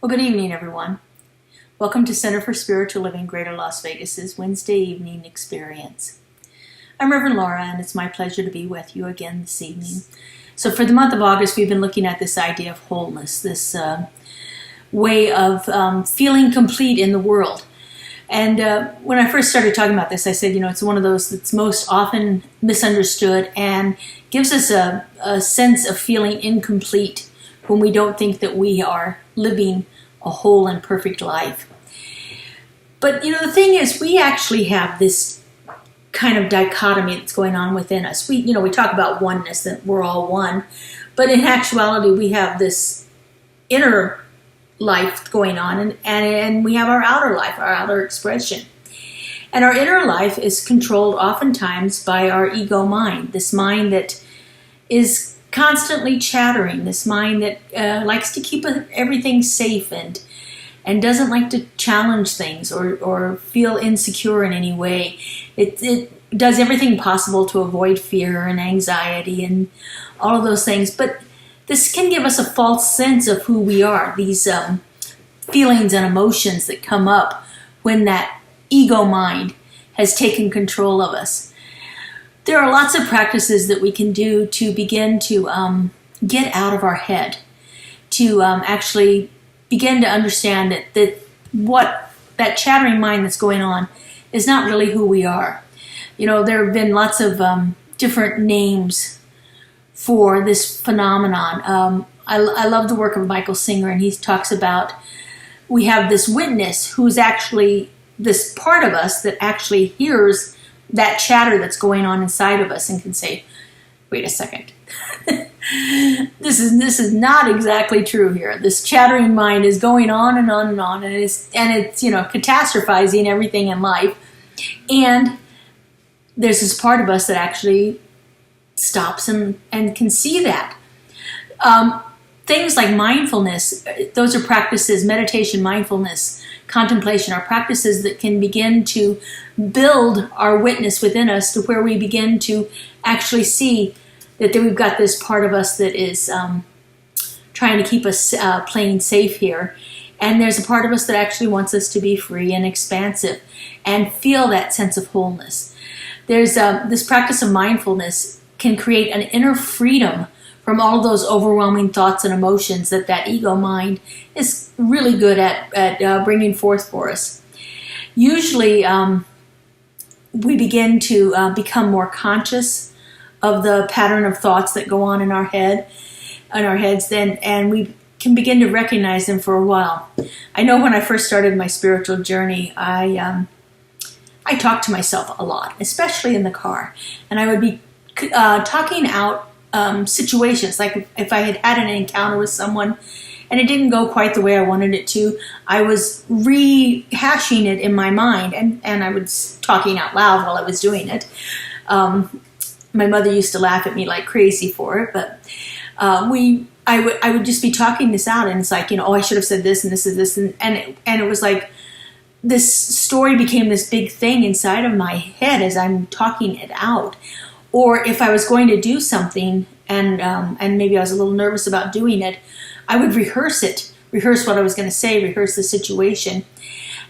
Well, good evening, everyone. Welcome to Center for Spiritual Living Greater Las Vegas's Wednesday evening experience. I'm Reverend Laura, and it's my pleasure to be with you again this evening. So for the month of August, we've been looking at this idea of wholeness, this way of feeling complete in the world. And when I first started talking about this, I said, it's one of those that's most often misunderstood and gives us a sense of feeling incomplete when we don't think that we are living a whole and perfect life. But the thing is, we actually have this kind of dichotomy that's going on within us. We talk about oneness, that we're all one, but in actuality we have this inner life going on, and we have our outer life, our outer expression. And our inner life is controlled oftentimes by our ego mind, this mind that is constantly chattering, this mind that likes to keep everything safe and doesn't like to challenge things or feel insecure in any way. It does everything possible to avoid fear and anxiety and all of those things. But this can give us a false sense of who we are, these feelings and emotions that come up when that ego mind has taken control of us. There are lots of practices that we can do to begin to get out of our head, to actually begin to understand that what that chattering mind that's going on is not really who we are. There have been lots of different names for this phenomenon. I love the work of Michael Singer, and he talks about we have this witness who's actually this part of us that actually hears that chatter that's going on inside of us and can say, wait a second, this is not exactly true here. This chattering mind is going on and on and on, and it's catastrophizing everything in life. And there's this part of us that actually stops and can see that. Things like mindfulness, those are practices, meditation, mindfulness, contemplation, are practices that can begin to build our witness within us to where we begin to actually see that we've got this part of us that is trying to keep us playing safe here. And there's a part of us that actually wants us to be free and expansive and feel that sense of wholeness. There's this practice of mindfulness can create an inner freedom from all of those overwhelming thoughts and emotions that ego mind is really good at bringing forth for us. Usually, we begin to become more conscious of the pattern of thoughts that go on in our heads then, and we can begin to recognize them for a while. I know when I first started my spiritual journey, I talked to myself a lot, especially in the car, and I would be talking out situations, like if I had an encounter with someone and it didn't go quite the way I wanted it to, I was rehashing it in my mind, and I was talking out loud while I was doing it. My mother used to laugh at me like crazy for it, but I would just be talking this out, and it's like, I should have said this and this is this, and it was like this story became this big thing inside of my head as I'm talking it out. Or if I was going to do something and maybe I was a little nervous about doing it, I would rehearse what I was going to say, rehearse the situation.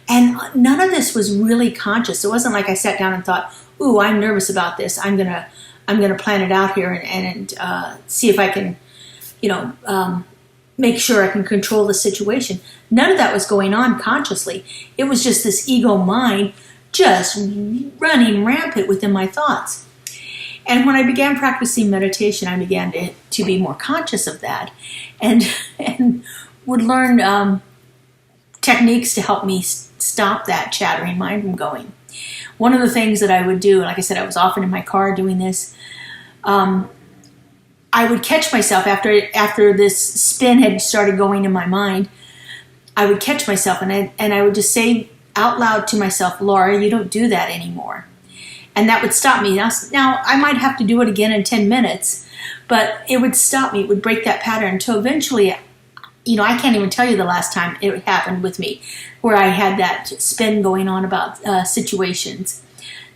And none of this was really conscious. It wasn't like I sat down and thought, "Ooh, I'm nervous about this. I'm gonna plan it out here and see if I can, make sure I can control the situation." None of that was going on consciously. It was just this ego mind just running rampant within my thoughts. And when I began practicing meditation, I began to be more conscious of that, and would learn techniques to help me stop that chattering mind from going. One of the things that I would do, like I said, I was often in my car doing this. I would catch myself after this spin had started going in my mind. I would catch myself, and I would just say out loud to myself, "Laura, you don't do that anymore." And that would stop me. Now, I might have to do it again in 10 minutes, but it would stop me. It would break that pattern until eventually, I can't even tell you the last time it happened with me, where I had that spin going on about situations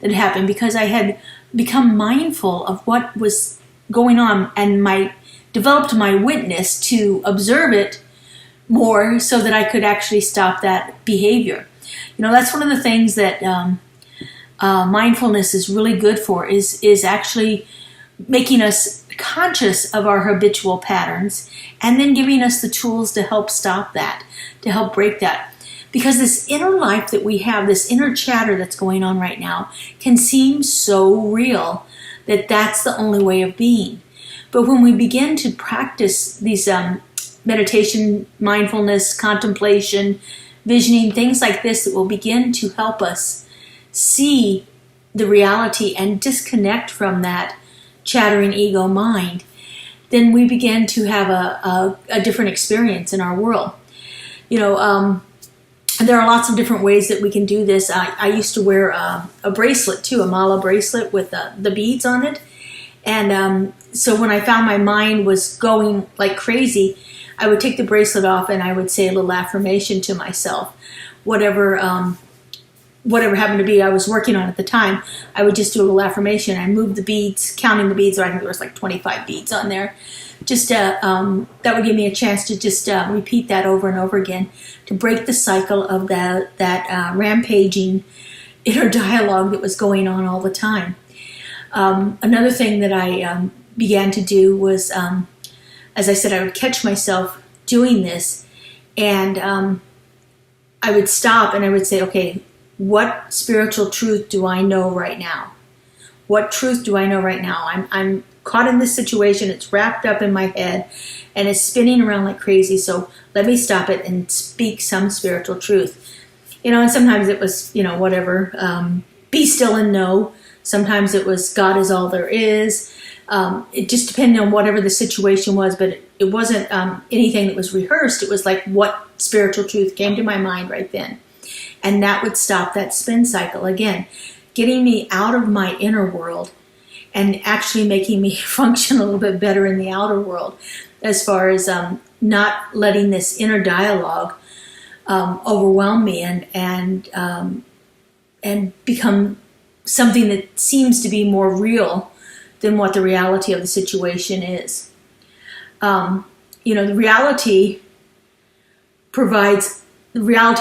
that happened, because I had become mindful of what was going on and developed my witness to observe it more so that I could actually stop that behavior. That's one of the things that mindfulness is really good for, is actually making us conscious of our habitual patterns and then giving us the tools to help stop that, to help break that. Because this inner life that we have, this inner chatter that's going on right now, can seem so real that that's the only way of being. But when we begin to practice these meditation, mindfulness, contemplation, visioning, things like this that will begin to help us see the reality and disconnect from that chattering ego mind, then we begin to have a different experience in our world. There are lots of different ways that we can do this. I used to wear a bracelet too, a mala bracelet with the beads on it. And so when I found my mind was going like crazy, I would take the bracelet off and I would say a little affirmation to myself. Whatever happened to be I was working on at the time, I would just do a little affirmation. I moved the beads, counting the beads, I think there was like 25 beads on there. Just that would give me a chance to just repeat that over and over again to break the cycle of that rampaging inner dialogue that was going on all the time. Another thing that I began to do was, as I said, I would catch myself doing this, and I would stop and I would say, okay, what spiritual truth do I know right now? What truth do I know right now? I'm caught in this situation. It's wrapped up in my head and it's spinning around like crazy. So let me stop it and speak some spiritual truth. And sometimes it was, whatever, be still and know. Sometimes it was God is all there is. It just depended on whatever the situation was, but it wasn't anything that was rehearsed. It was like what spiritual truth came to my mind right then. And that would stop that spin cycle again, getting me out of my inner world and actually making me function a little bit better in the outer world, as far as not letting this inner dialogue overwhelm me and become something that seems to be more real than what the reality of the situation is. The reality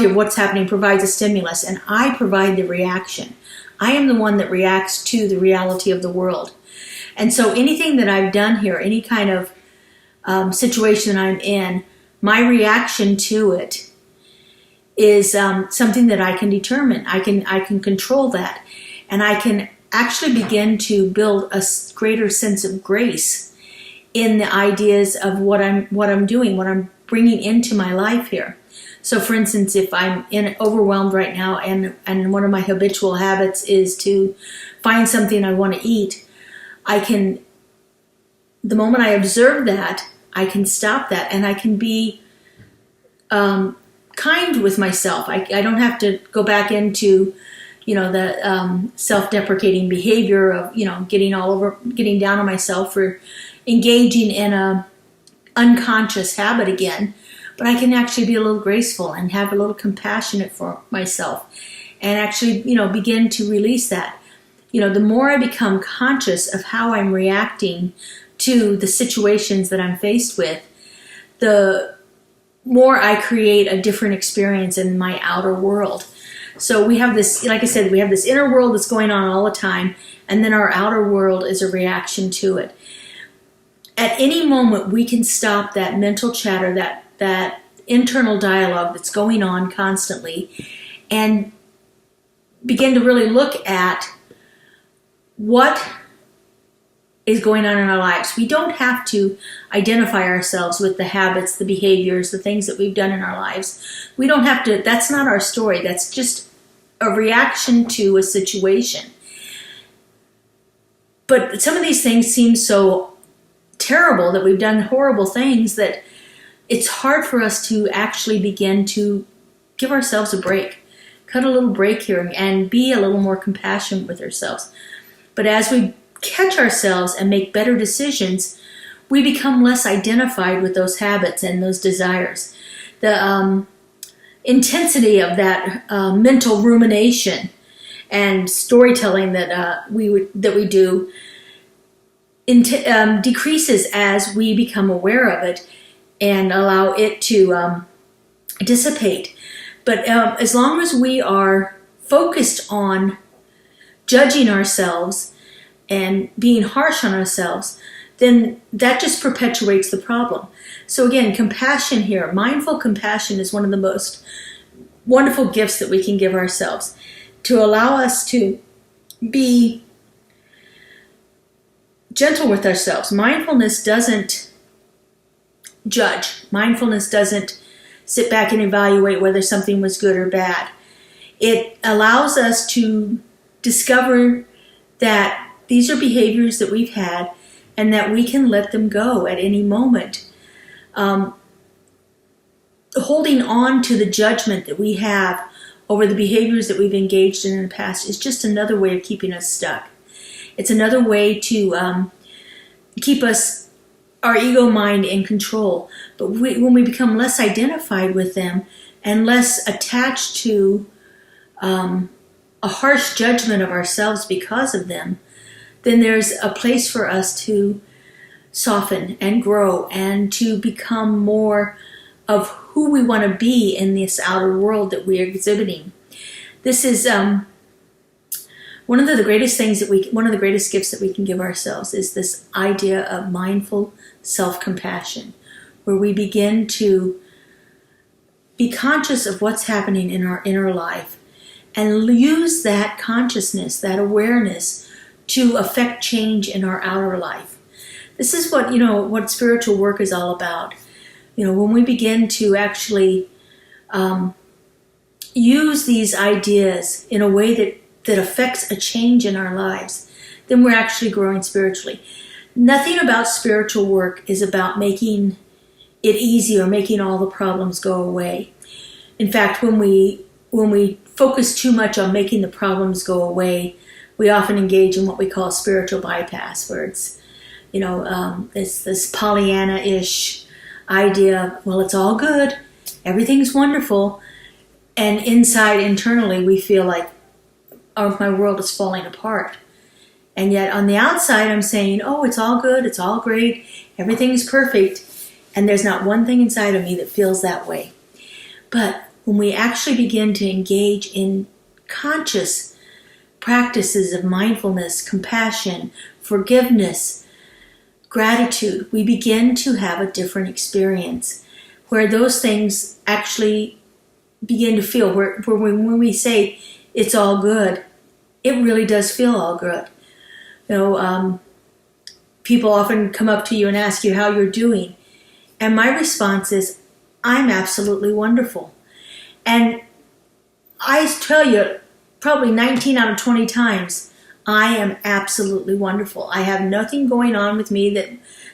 of what's happening provides a stimulus, and I provide the reaction. I am the one that reacts to the reality of the world. And so anything that I've done here, any kind of situation I'm in, my reaction to it is something that I can determine. I can control that. And I can actually begin to build a greater sense of grace in the ideas of what I'm doing, what I'm bringing into my life here. So, for instance, if I'm overwhelmed right now, and one of my habitual habits is to find something I want to eat, the moment I observe that, I can stop that, and I can be kind with myself. I don't have to go back into the self-deprecating behavior of getting down on myself for engaging in a unconscious habit again. But I can actually be a little graceful and have a little compassionate for myself, and actually begin to release that. The more I become conscious of how I'm reacting to the situations that I'm faced with, the more I create a different experience in my outer world. So we have this, like I said, we have this inner world that's going on all the time, and then our outer world is a reaction to it. At any moment, we can stop that mental chatter, that internal dialogue that's going on constantly, and begin to really look at what is going on in our lives. We don't have to identify ourselves with the habits, the behaviors, the things that we've done in our lives. We don't have to, that's not our story. That's just a reaction to a situation. But some of these things seem so terrible, that we've done horrible things, that it's hard for us to actually begin to give ourselves a break. Cut a little break here and be a little more compassionate with ourselves. But as we catch ourselves and make better decisions, we become less identified with those habits and those desires. The intensity of that mental rumination and storytelling that we do decreases as we become aware of it and allow it to dissipate. But as long as we are focused on judging ourselves and being harsh on ourselves, then that just perpetuates the problem. So again, compassion here, mindful compassion is one of the most wonderful gifts that we can give ourselves, to allow us to be gentle with ourselves. Mindfulness doesn't judge. Mindfulness doesn't sit back and evaluate whether something was good or bad. It allows us to discover that these are behaviors that we've had and that we can let them go at any moment. Holding on to the judgment that we have over the behaviors that we've engaged in the past is just another way of keeping us stuck. It's another way to keep our ego mind in control. But when we become less identified with them and less attached to a harsh judgment of ourselves because of them, then there's a place for us to soften and grow and to become more of who we want to be in this outer world that we are exhibiting. This is one of the greatest gifts that we can give ourselves is this idea of mindful self-compassion, where we begin to be conscious of what's happening in our inner life and use that consciousness, that awareness, to affect change in our outer life. This is what spiritual work is all about. When we begin to actually use these ideas in a way that affects a change in our lives, then we're actually growing spiritually. Nothing about spiritual work is about making it easy or making all the problems go away. In fact, when we focus too much on making the problems go away, we often engage in what we call spiritual bypass, where it's this Pollyanna-ish idea of, well, it's all good, everything's wonderful, and internally we feel like, oh, my world is falling apart. And yet on the outside I'm saying, oh, it's all good, it's all great, everything's perfect, and there's not one thing inside of me that feels that way. But when we actually begin to engage in conscious practices of mindfulness, compassion, forgiveness, gratitude, we begin to have a different experience where those things actually begin to feel, where when we say it's all good, it really does feel all good. People often come up to you and ask you how you're doing. And my response is, I'm absolutely wonderful. And I tell you, probably 19 out of 20 times, I am absolutely wonderful. I have nothing going on with me that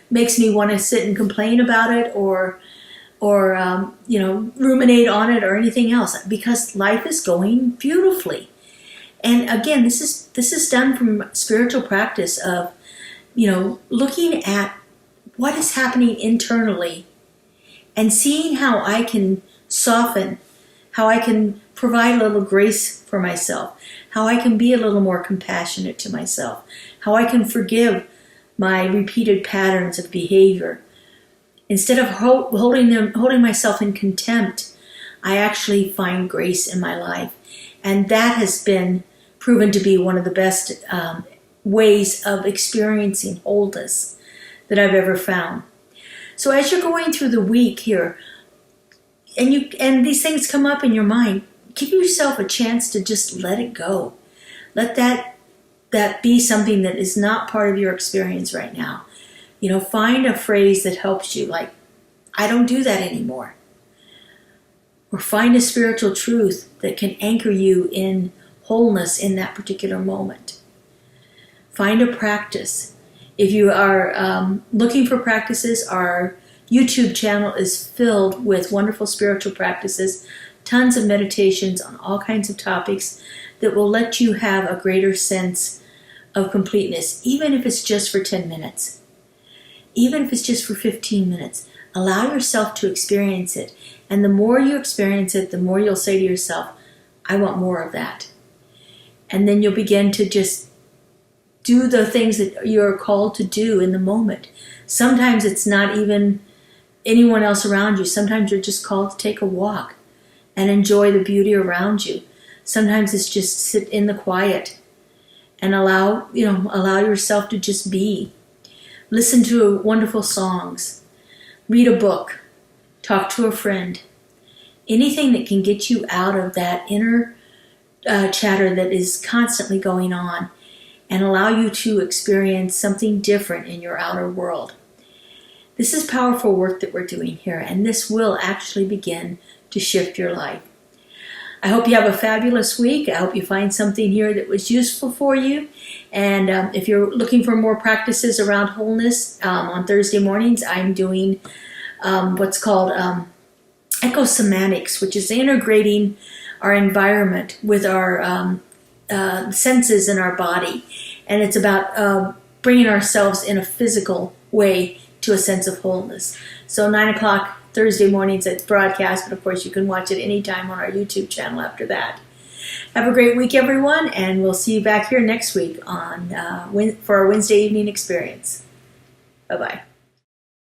makes me want to sit and complain about it or ruminate on it or anything else, because life is going beautifully. And again, this is done from spiritual practice of, looking at what is happening internally and seeing how I can soften, how I can provide a little grace for myself, how I can be a little more compassionate to myself, how I can forgive my repeated patterns of behavior. Instead of holding myself in contempt, I actually find grace in my life. And that has been proven to be one of the best ways of experiencing wholeness that I've ever found. So as you're going through the week here, and these things come up in your mind, give yourself a chance to just let it go. Let that be something that is not part of your experience right now. Find a phrase that helps you, like, I don't do that anymore. Or find a spiritual truth that can anchor you in wholeness in that particular moment. Find a practice. If you are looking for practices, our YouTube channel is filled with wonderful spiritual practices, tons of meditations on all kinds of topics that will let you have a greater sense of completeness, even if it's just for 10 minutes. Even if it's just for 15 minutes. Allow yourself to experience it. And the more you experience it, the more you'll say to yourself, I want more of that. And then you'll begin to just do the things that you're called to do in the moment. Sometimes it's not even anyone else around you. Sometimes you're just called to take a walk and enjoy the beauty around you. Sometimes it's just sit in the quiet and allow yourself to just be. Listen to wonderful songs. Read a book. Talk to a friend. Anything that can get you out of that inner chatter that is constantly going on and allow you to experience something different in your outer world. This is powerful work that we're doing here, and this will actually begin to shift your life. I hope you have a fabulous week. I hope you find something here that was useful for you. And if you're looking for more practices around wholeness, on Thursday mornings, I'm doing what's called echosemantics, which is integrating our environment with our senses in our body. And it's about bringing ourselves in a physical way to a sense of wholeness. So 9 o'clock Thursday mornings at broadcast, but of course you can watch it anytime on our YouTube channel after that. Have a great week, everyone, and we'll see you back here next week on for our Wednesday evening experience. Bye-bye.